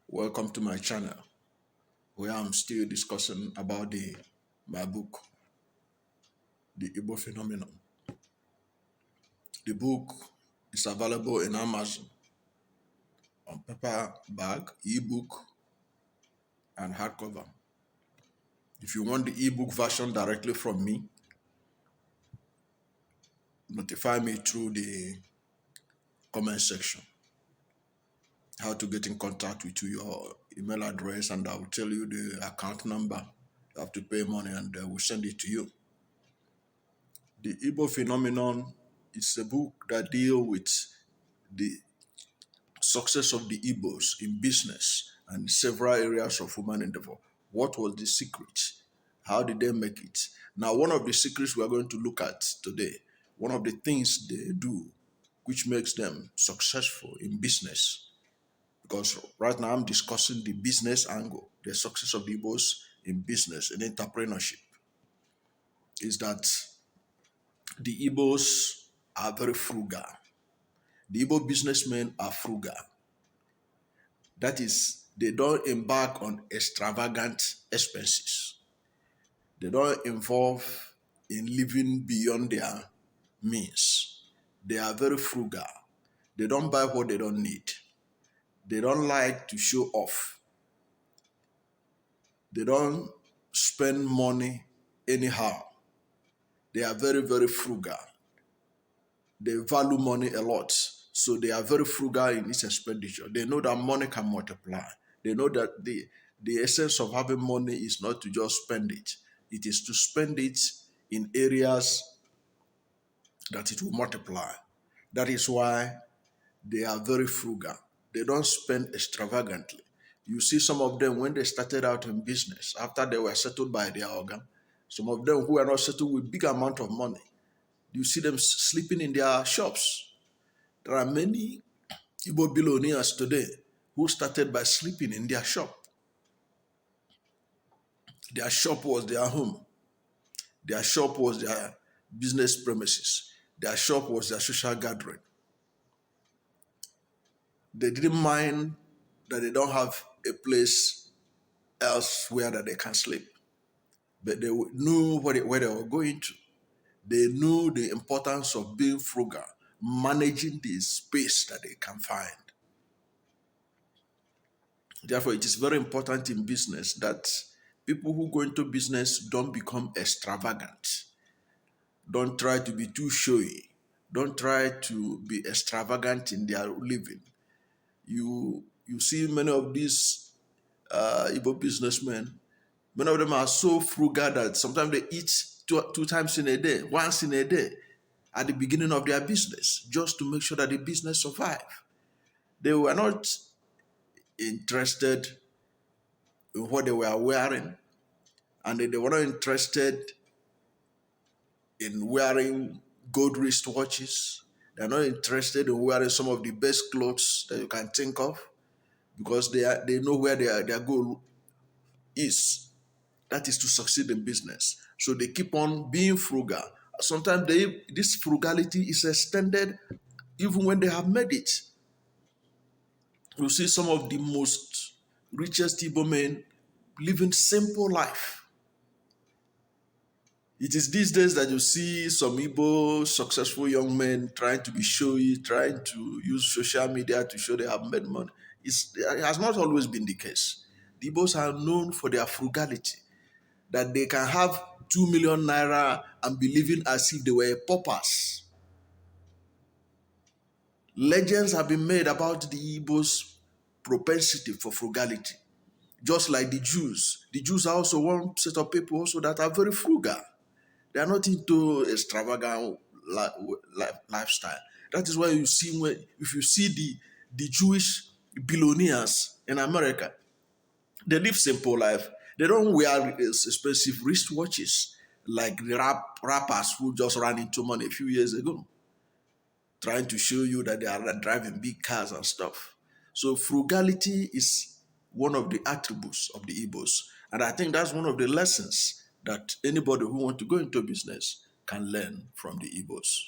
Welcome to my channel where I'm still discussing about my book, The Igbo Phenomenon. The book is available in Amazon on paperback, ebook, and hardcover. If you want the ebook version directly from me, notify me through the comment section how to get in contact with you, your email address, and I will tell you the account number. You have to pay money and we'll send it to you. The Igbo Phenomenon is a book that deals with the success of the Igbos in business and several areas of human endeavor. What was the secret? How did they make it? Now, one of the secrets we are going to look at today, one of the things they do which makes them successful in business, because right now I'm discussing the business angle, the success of the Igbos in business and entrepreneurship, is that the Igbos are very frugal. The Igbo businessmen are frugal. That is, they don't embark on extravagant expenses. They don't involve in living beyond their means. They are very frugal. They don't buy what they don't need. They don't like to show off. They don't spend money anyhow. They are very, very frugal. They value money a lot. So they are very frugal in its expenditure. They know that money can multiply. They know that the essence of having money is not to just spend it. It is to spend it in areas that it will multiply. That is why they are very frugal. They don't spend extravagantly. You see some of them when they started out in business, after they were settled by their organ, some of them who are not settled with big amount of money, you see them sleeping in their shops. There are many Igbo billionaires today who started by sleeping in their shop. Their shop was their home. Their shop was their business premises. Their shop was their social gathering. They didn't mind that they don't have a place elsewhere that they can sleep. But they knew where they were going to. They knew the importance of being frugal, managing the space that they can find. Therefore, it is very important in business that people who go into business don't become extravagant. Don't try to be too showy. Don't try to be extravagant in their living. You see many of these Igbo businessmen, many of them are so frugal that sometimes they eat two times in a day, once in a day, at the beginning of their business, just to make sure that the business survive. They were not interested in what they were wearing, and they were not interested in wearing gold wristwatches. They're not interested in wearing some of the best clothes that you can think of, because they know where their goal is. That is to succeed in business. So they keep on being frugal. Sometimes this frugality is extended even when they have made it. You see some of the most richest Igbo men living simple life. It is these days that you see some Igbo successful young men trying to be showy, trying to use social media to show they have made money. It has not always been the case. The Igbos are known for their frugality, that they can have 2 million naira and be living as if they were paupers. Legends have been made about the Igbos' propensity for frugality, just like the Jews. The Jews are also one set of people also that are very frugal. They are not into extravagant lifestyle. That is why you see if you see the Jewish billionaires in America, they live simple life. They don't wear expensive wristwatches like the rappers who just ran into money a few years ago, trying to show you that they are driving big cars and stuff. So frugality is one of the attributes of the Igbos. And I think that's one of the lessons that anybody who wants to go into business can learn from the Igbos.